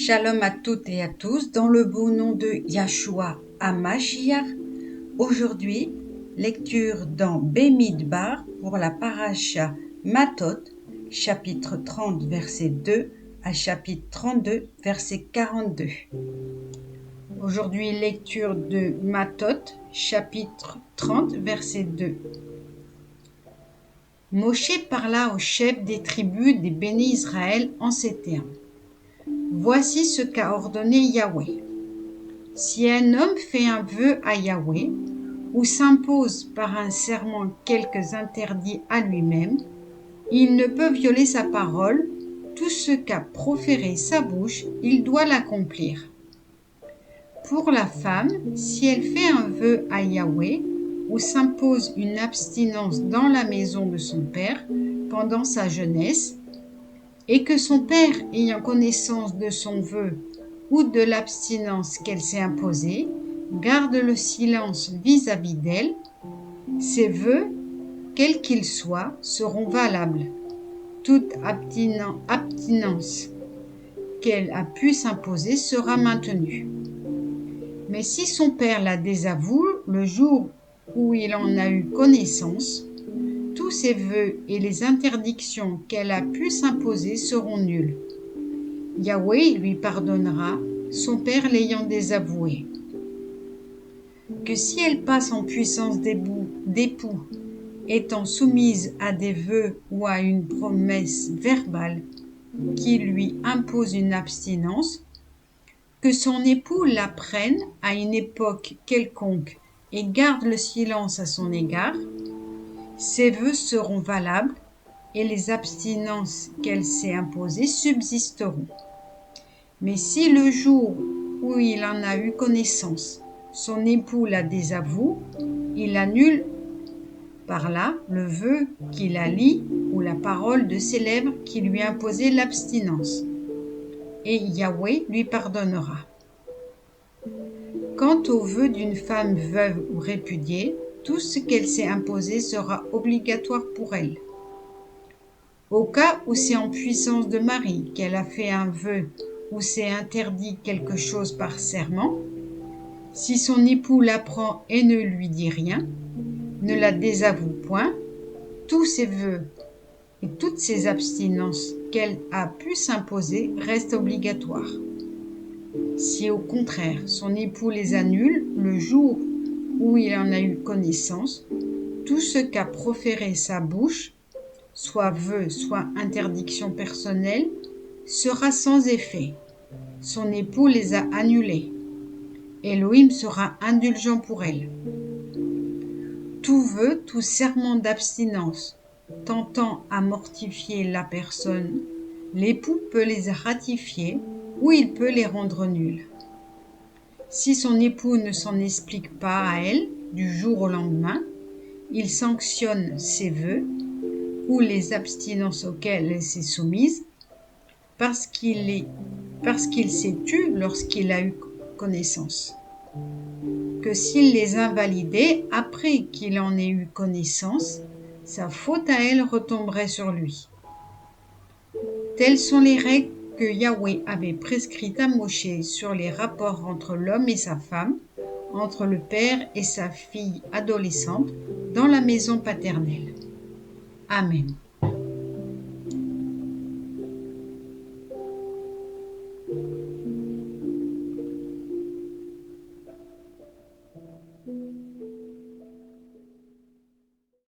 Shalom à toutes et à tous, dans le beau nom de Yahshua HaMashiach. Aujourd'hui, lecture dans Bemidbar pour la paracha Matot, chapitre 30, verset 2 à chapitre 32, verset 42. Aujourd'hui, lecture de Matot, chapitre 30, verset 2. Moshe parla aux chefs des tribus des bénis Israël en ces termes. Voici ce qu'a ordonné Yahweh. Si un homme fait un vœu à Yahweh ou s'impose par un serment quelques interdits à lui-même, il ne peut violer sa parole. Tout ce qu'a proféré sa bouche, il doit l'accomplir. Pour la femme, si elle fait un vœu à Yahweh ou s'impose une abstinence dans la maison de son père pendant sa jeunesse, et que son père, ayant connaissance de son vœu ou de l'abstinence qu'elle s'est imposée, garde le silence vis-à-vis d'elle, ses vœux, quels qu'ils soient, seront valables. Toute abstinence qu'elle a pu s'imposer sera maintenue. Mais si son père la désavoue le jour où il en a eu connaissance, tous ses vœux et les interdictions qu'elle a pu s'imposer seront nuls. Yahweh lui pardonnera, son père l'ayant désavoué. Que si elle passe en puissance d'époux, étant soumise à des vœux ou à une promesse verbale qui lui impose une abstinence, que son époux la prenne à une époque quelconque et garde le silence à son égard, ses vœux seront valables et les abstinences qu'elle s'est imposées subsisteront. Mais si le jour où il en a eu connaissance, son époux la désavoue, il annule par là le vœu qu'il a lié ou la parole de ses lèvres qui lui imposait l'abstinence, et Yahweh lui pardonnera. Quant au vœu d'une femme veuve ou répudiée, tout ce qu'elle s'est imposé sera obligatoire pour elle. Au cas où c'est en puissance de mari qu'elle a fait un vœu ou s'est interdit quelque chose par serment, si son époux l'apprend et ne lui dit rien, ne la désavoue point, tous ses vœux et toutes ses abstinences qu'elle a pu s'imposer restent obligatoires. Si au contraire son époux les annule le jour où il en a eu connaissance, tout ce qu'a proféré sa bouche, soit vœu, soit interdiction personnelle, sera sans effet. Son époux les a annulés. Elohim sera indulgent pour elle. Tout vœu, tout serment d'abstinence tentant à mortifier la personne, l'époux peut les ratifier ou il peut les rendre nuls. Si son époux ne s'en explique pas à elle du jour au lendemain, il sanctionne ses vœux ou les abstinences auxquelles elle s'est soumise parce qu'il s'est tu lorsqu'il a eu connaissance. Que s'il les invalidait après qu'il en ait eu connaissance, sa faute à elle retomberait sur lui. Telles sont les règles que Yahweh avait prescrites à Moshe sur les rapports entre l'homme et sa femme, entre le père et sa fille adolescente, dans la maison paternelle. Amen.